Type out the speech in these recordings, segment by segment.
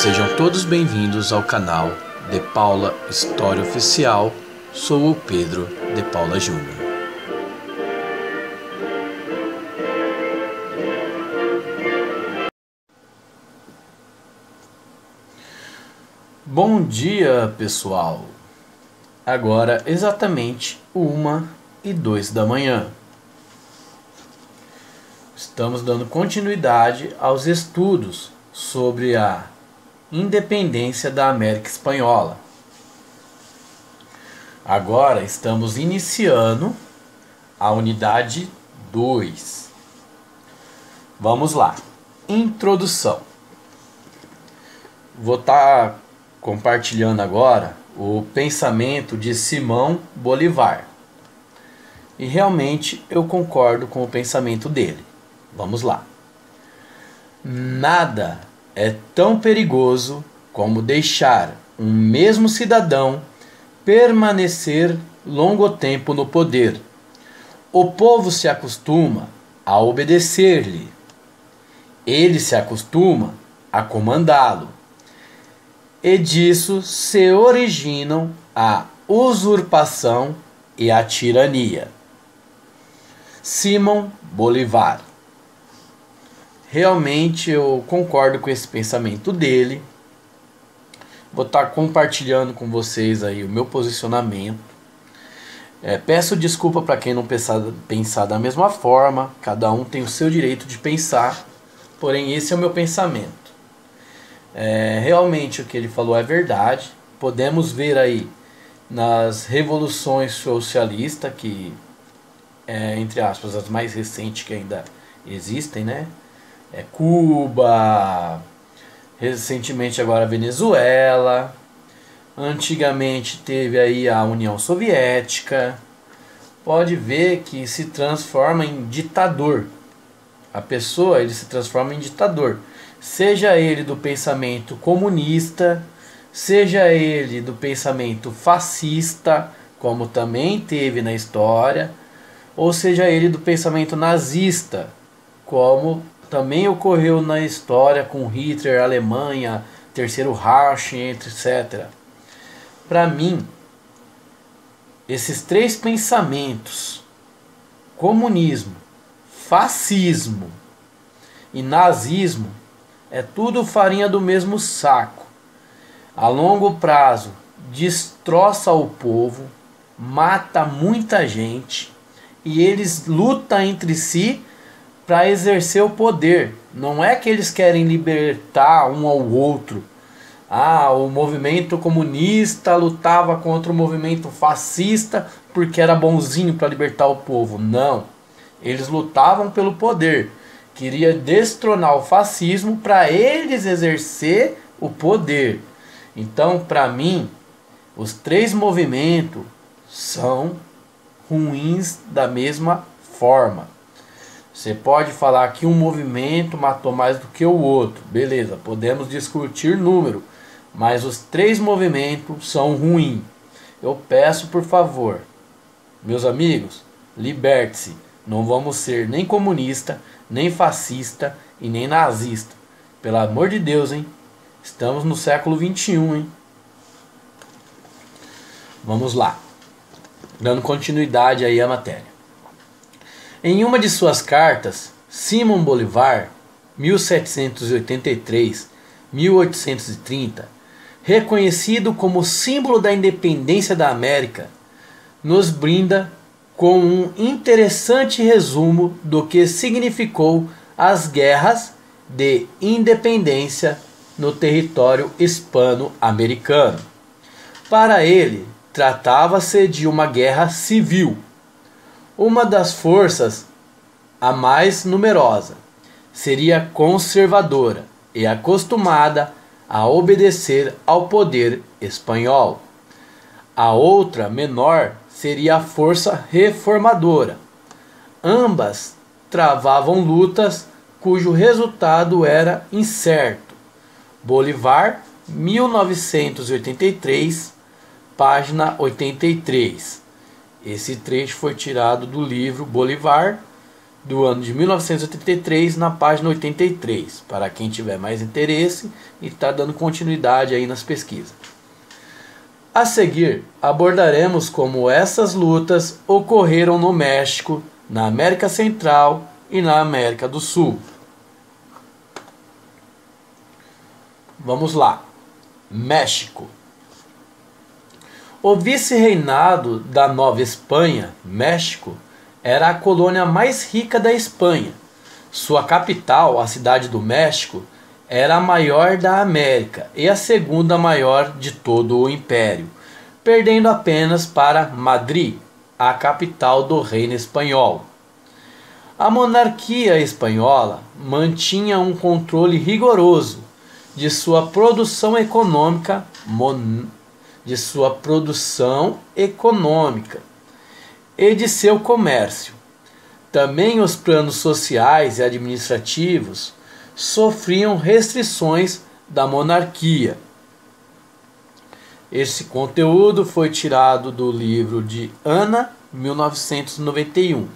Sejam todos bem-vindos ao canal De Paula História Oficial. Sou o Pedro De Paula Júnior. Bom dia, pessoal! Agora exatamente 1h02 da manhã. Estamos dando continuidade aos estudos sobre a independência da América Espanhola. Agora estamos iniciando a unidade 2. Vamos lá. Introdução. Vou estar compartilhando agora o pensamento de Simão Bolívar. E realmente eu concordo com o pensamento dele. Vamos lá. Nada é tão perigoso como deixar um mesmo cidadão permanecer longo tempo no poder. O povo se acostuma a obedecer-lhe. Ele se acostuma a comandá-lo. E disso se originam a usurpação e a tirania. Simão Bolívar. Realmente eu concordo com esse pensamento dele. Vou estar compartilhando com vocês aí o meu posicionamento. Peço desculpa para quem não pensar da mesma forma. Cada um tem o seu direito de pensar. Porém, esse é o meu pensamento. Realmente o que ele falou é verdade. Podemos ver aí nas revoluções socialistas, que entre aspas, as mais recentes que ainda existem, né? Cuba, recentemente agora a Venezuela, antigamente teve aí a União Soviética. Pode ver que se transforma em ditador. A pessoa, ele se transforma em ditador. Seja ele do pensamento comunista, seja ele do pensamento fascista, como também teve na história, ou seja ele do pensamento nazista, como também ocorreu na história com Hitler, Alemanha, Terceiro Reich, etc. Para mim, esses três pensamentos, comunismo, fascismo e nazismo, é tudo farinha do mesmo saco. A longo prazo, destroça o povo, mata muita gente e eles lutam entre si para exercer o poder. Não é que eles querem libertar um ao outro. O movimento comunista lutava contra o movimento fascista porque era bonzinho para libertar o povo. Não. Eles lutavam pelo poder. Queria destronar o fascismo para eles exercer o poder. Então, para mim, os três movimentos são ruins da mesma forma. Você pode falar que um movimento matou mais do que o outro. Beleza, podemos discutir número. Mas os três movimentos são ruins. Eu peço, por favor, meus amigos, liberte-se. Não vamos ser nem comunista, nem fascista e nem nazista. Pelo amor de Deus, hein? Estamos no século XXI, hein? Vamos lá. Dando continuidade aí à matéria. Em uma de suas cartas, Simão Bolívar, 1783-1830, reconhecido como símbolo da independência da América, nos brinda com um interessante resumo do que significou as guerras de independência no território hispano-americano. Para ele, tratava-se de uma guerra civil. Uma das forças, a mais numerosa, seria conservadora e acostumada a obedecer ao poder espanhol. A outra, menor, seria a força reformadora. Ambas travavam lutas cujo resultado era incerto. Bolívar, 1983, página 83. Esse trecho foi tirado do livro Bolívar, do ano de 1983, na página 83, para quem tiver mais interesse e está dando continuidade aí nas pesquisas. A seguir, abordaremos como essas lutas ocorreram no México, na América Central e na América do Sul. Vamos lá. México. O vice-reinado da Nova Espanha, México, era a colônia mais rica da Espanha. Sua capital, a cidade do México, era a maior da América e a segunda maior de todo o império, perdendo apenas para Madrid, a capital do reino espanhol. A monarquia espanhola mantinha um controle rigoroso de sua produção econômica e de seu comércio. Também os planos sociais e administrativos sofriam restrições da monarquia. Esse conteúdo foi tirado do livro de Ana, 1991.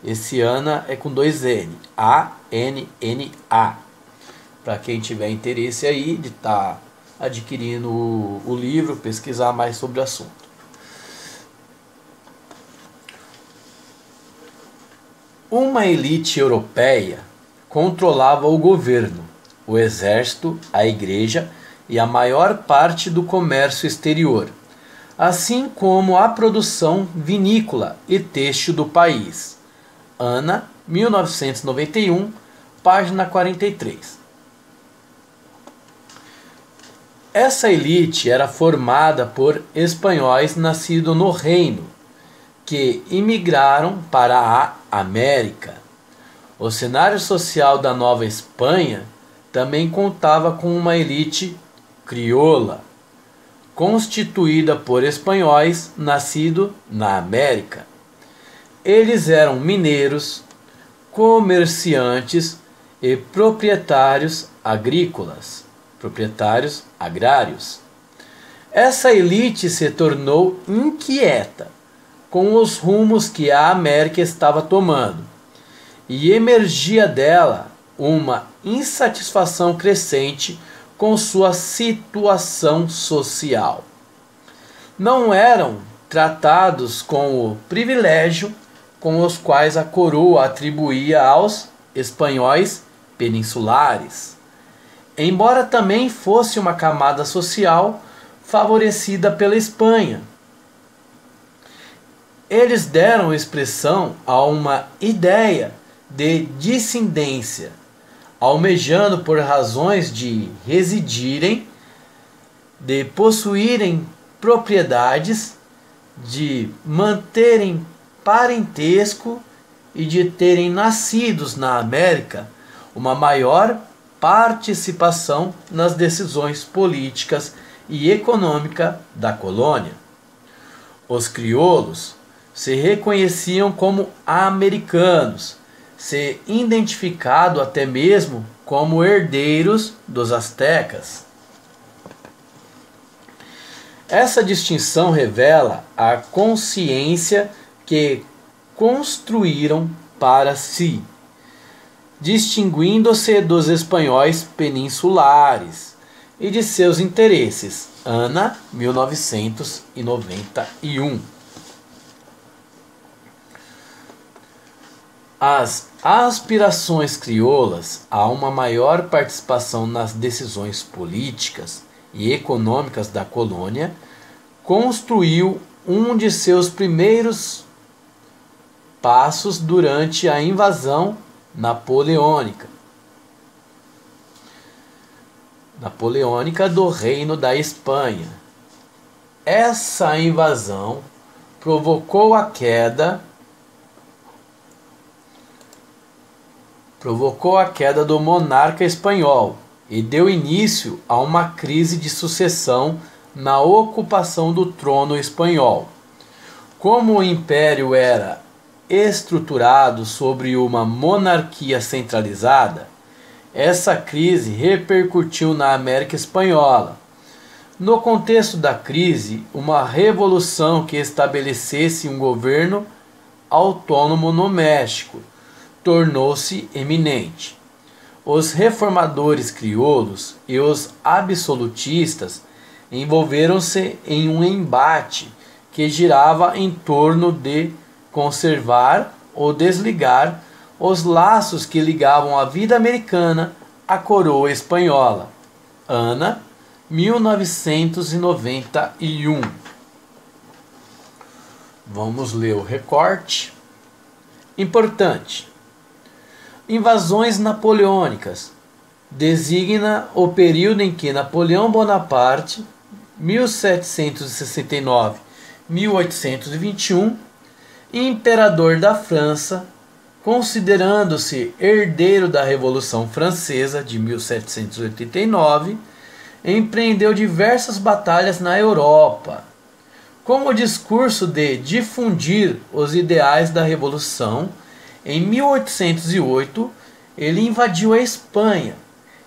Esse Ana é com 2 N, A-N-N-A. Para quem tiver interesse aí de estar adquirindo o livro, pesquisar mais sobre o assunto. Uma elite europeia controlava o governo, o exército, a igreja e a maior parte do comércio exterior, assim como a produção vinícola e têxtil do país. Ana, 1991, página 43. Essa elite era formada por espanhóis nascidos no Reino, que imigraram para a América. O cenário social da Nova Espanha também contava com uma elite crioula, constituída por espanhóis nascidos na América. Eles eram mineiros, comerciantes e proprietários agrícolas, proprietários agrários. Essa elite se tornou inquieta com os rumos que a América estava tomando, e emergia dela uma insatisfação crescente com sua situação social. Não eram tratados com o privilégio com os quais a coroa atribuía aos espanhóis peninsulares, embora também fosse uma camada social favorecida pela Espanha. Eles deram expressão a uma ideia de dissidência, almejando por razões de residirem, de possuírem propriedades, de manterem parentesco e de terem nascidos na América uma maior participação nas decisões políticas e econômicas da colônia. Os crioulos se reconheciam como americanos, se identificado até mesmo como herdeiros dos astecas. Essa distinção revela a consciência que construíram para si, distinguindo-se dos espanhóis peninsulares e de seus interesses. Ana, 1991. As aspirações crioulas a uma maior participação nas decisões políticas e econômicas da colônia construiu um de seus primeiros passos durante a invasão napoleônica do Reino da Espanha. Essa invasão provocou a queda do monarca espanhol e deu início a uma crise de sucessão na ocupação do trono espanhol. Como o império era estruturado sobre uma monarquia centralizada, essa crise repercutiu na América Espanhola. No contexto da crise, uma revolução que estabelecesse um governo autônomo no México tornou-se eminente. Os reformadores crioulos e os absolutistas envolveram-se em um embate que girava em torno de conservar ou desligar os laços que ligavam a vida americana à coroa espanhola. Ana, 1991. Vamos ler o recorte. Importante. Invasões napoleônicas. Designa o período em que Napoleão Bonaparte, 1769-1821, imperador da França, considerando-se herdeiro da Revolução Francesa de 1789, empreendeu diversas batalhas na Europa. Com o discurso de difundir os ideais da Revolução, em 1808 ele invadiu a Espanha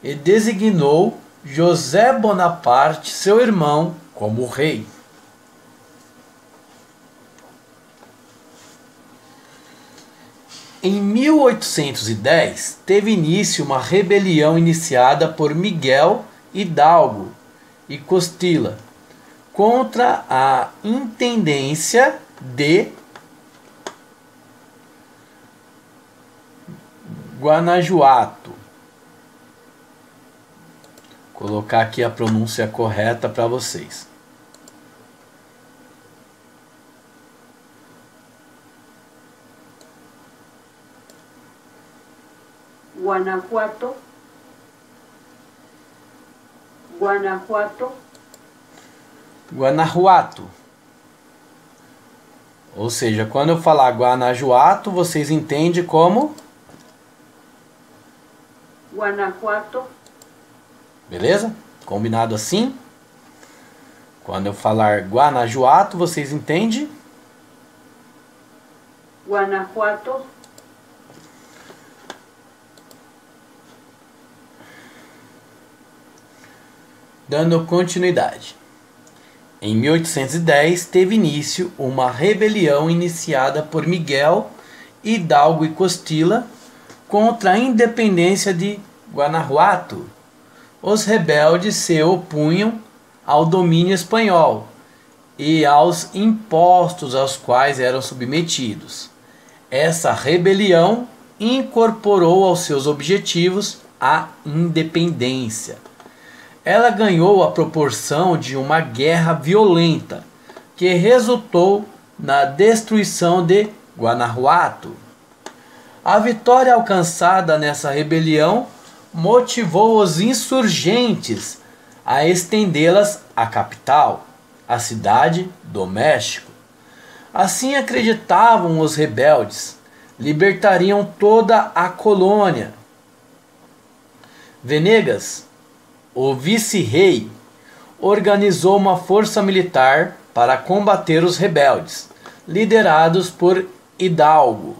e designou José Bonaparte, seu irmão, como rei. Em 1810 teve início uma rebelião iniciada por Miguel Hidalgo e Costilla contra a intendência de Guanajuato. Vou colocar aqui a pronúncia correta para vocês. Guanajuato. Guanajuato. Guanajuato. Ou seja, quando eu falar Guanajuato, vocês entendem como? Guanajuato. Beleza? Combinado assim? Quando eu falar Guanajuato, vocês entendem? Guanajuato. Dando continuidade. Em 1810 teve início uma rebelião iniciada por Miguel Hidalgo e Costilla contra a independência de Guanajuato. Os rebeldes se opunham ao domínio espanhol e aos impostos aos quais eram submetidos. Essa rebelião incorporou aos seus objetivos a independência. Ela ganhou a proporção de uma guerra violenta, que resultou na destruição de Guanajuato. A vitória alcançada nessa rebelião motivou os insurgentes a estendê-las à capital, a cidade do México. Assim acreditavam os rebeldes, libertariam toda a colônia. Venegas, o vice-rei, organizou uma força militar para combater os rebeldes, liderados por Hidalgo.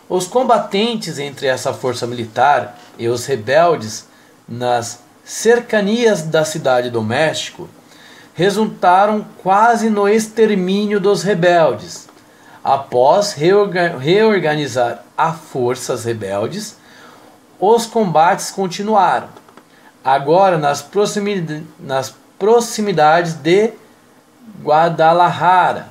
Os combatentes entre essa força militar e os rebeldes nas cercanias da cidade do México resultaram quase no extermínio dos rebeldes. Após reorganizar as forças rebeldes, os combates continuaram. Agora nas proximidades de Guadalajara,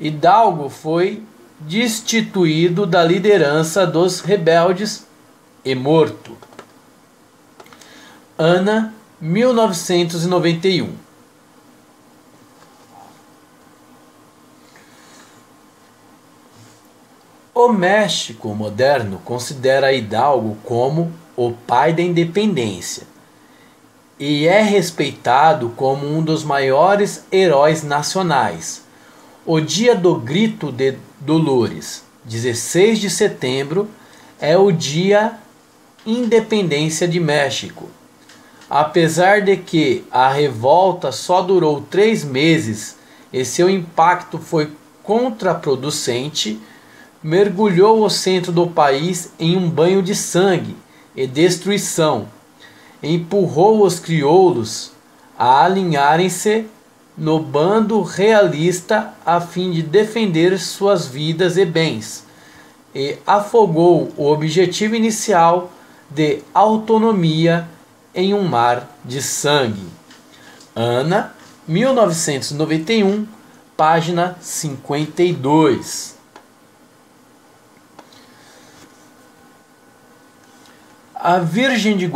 Hidalgo foi destituído da liderança dos rebeldes e morto. Ana, 1991. O México moderno considera Hidalgo como o pai da independência e é respeitado como um dos maiores heróis nacionais. O dia do Grito de Dolores, 16 de setembro, é o dia Independência de México. Apesar de que a revolta só durou 3 meses e seu impacto foi contraproducente, mergulhou o centro do país em um banho de sangue e destruição, empurrou os crioulos a alinharem-se no bando realista a fim de defender suas vidas e bens, e afogou o objetivo inicial de autonomia em um mar de sangue. Ana, 1991, página 52. A Virgem de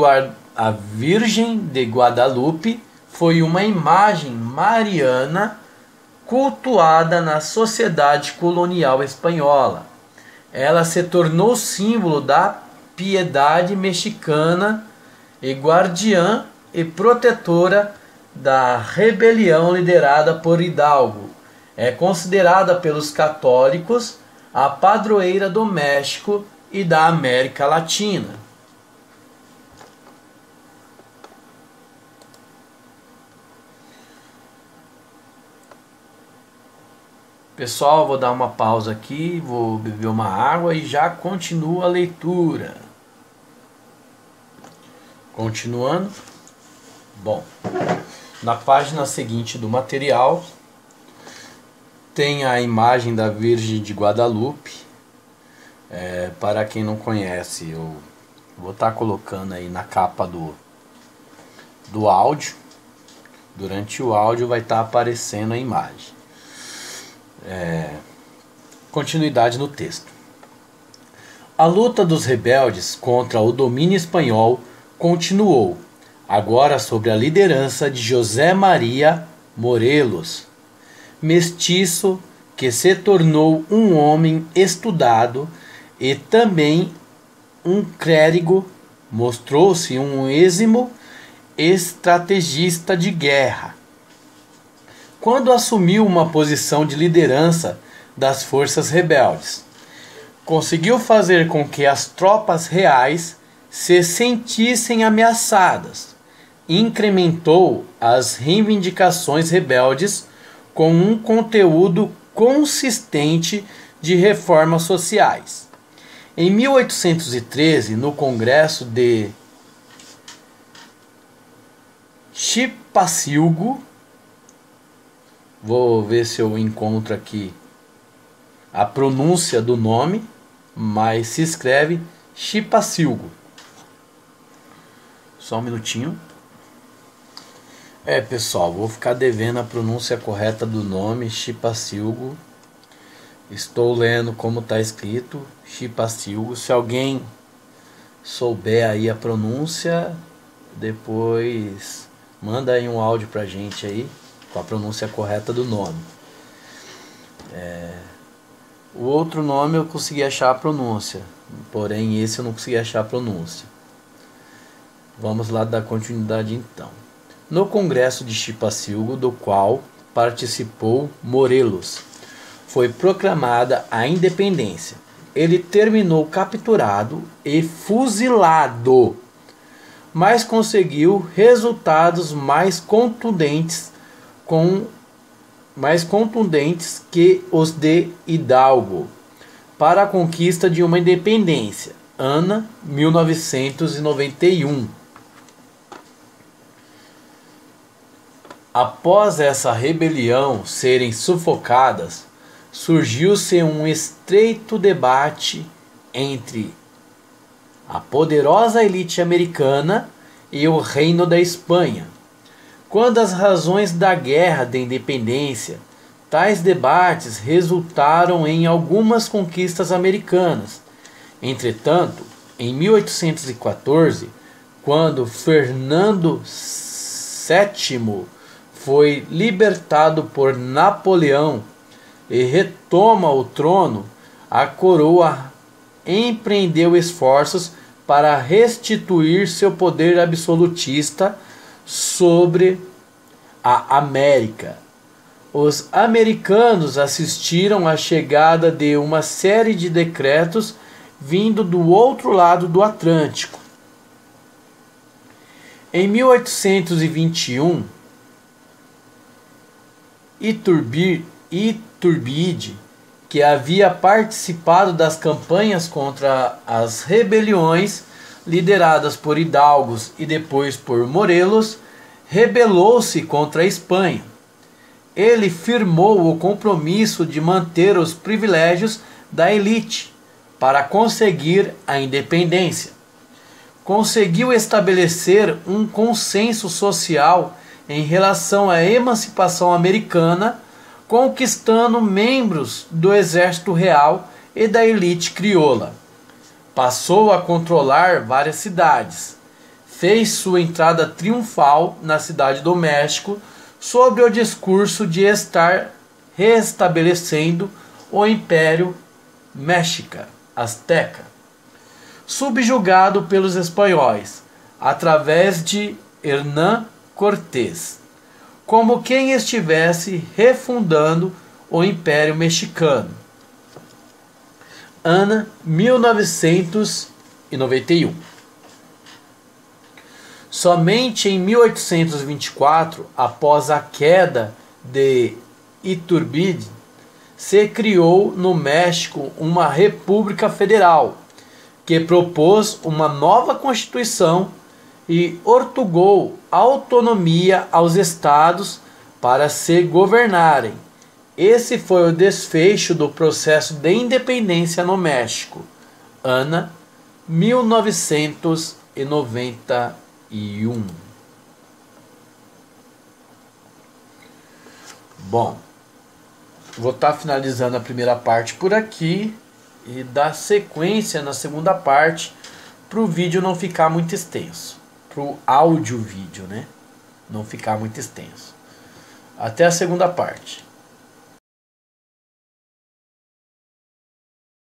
Guadalupe foi uma imagem mariana cultuada na sociedade colonial espanhola. Ela se tornou símbolo da piedade mexicana e guardiã e protetora da rebelião liderada por Hidalgo. É considerada pelos católicos a padroeira do México e da América Latina. Pessoal, vou dar uma pausa aqui, vou beber uma água e já continuo a leitura. Continuando. Bom, na página seguinte do material tem a imagem da Virgem de Guadalupe. Para quem não conhece, eu vou estar colocando aí na capa do áudio. Durante o áudio vai estar aparecendo a imagem. Continuidade no texto. A luta dos rebeldes contra o domínio espanhol continuou, agora sob a liderança de José Maria Morelos, mestiço que se tornou um homem estudado e também um clérigo, mostrou-se um êximo estrategista de guerra. Quando assumiu uma posição de liderança das forças rebeldes, conseguiu fazer com que as tropas reais se sentissem ameaçadas, incrementou as reivindicações rebeldes com um conteúdo consistente de reformas sociais. Em 1813, no Congresso de Chipacilgo, vou ver se eu encontro aqui a pronúncia do nome, mas se escreve Chipacilgo. Só um minutinho. Pessoal, vou ficar devendo a pronúncia correta do nome, Chipacilgo. Estou lendo como está escrito, Chipacilgo. Se alguém souber aí a pronúncia, depois manda aí um áudio pra gente aí, com a pronúncia correta do nome. O outro nome eu consegui achar a pronúncia, porém esse eu não consegui achar a pronúncia. Vamos lá dar continuidade então. No Congresso de Chipacilgo, do qual participou Morelos, foi proclamada a independência. Ele terminou capturado e fuzilado, mas conseguiu resultados mais contundentes que os de Hidalgo para a conquista de uma independência. Ana, 1991. Após essa rebelião serem sufocadas, surgiu-se um estreito debate entre a poderosa elite americana e o Reino da Espanha. Quando as razões da guerra de independência, tais debates resultaram em algumas conquistas americanas. Entretanto, em 1814, quando Fernando VII foi libertado por Napoleão e retoma o trono, a coroa empreendeu esforços para restituir seu poder absolutista sobre a América. Os americanos assistiram à chegada de uma série de decretos vindo do outro lado do Atlântico. Em 1821, Iturbide, que havia participado das campanhas contra as rebeliões lideradas por Hidalgos e depois por Morelos, rebelou-se contra a Espanha. Ele firmou o compromisso de manter os privilégios da elite, para conseguir a independência. Conseguiu estabelecer um consenso social em relação à emancipação americana, conquistando membros do exército real e da elite crioula. Passou a controlar várias cidades. Fez sua entrada triunfal na cidade do México sob o discurso de estar restabelecendo o Império Mexica, Azteca, subjugado pelos espanhóis, através de Hernán Cortés, como quem estivesse refundando o Império Mexicano. Ano 1991. Somente em 1824, após a queda de Iturbide, se criou no México uma república federal, que propôs uma nova constituição e ortogou autonomia aos estados para se governarem. Esse foi o desfecho do processo de independência no México, ano 1991. Bom, vou estar finalizando a primeira parte por aqui e dar sequência na segunda parte para o vídeo não ficar muito extenso, para o áudio vídeo, né? Não ficar muito extenso. Até a segunda parte.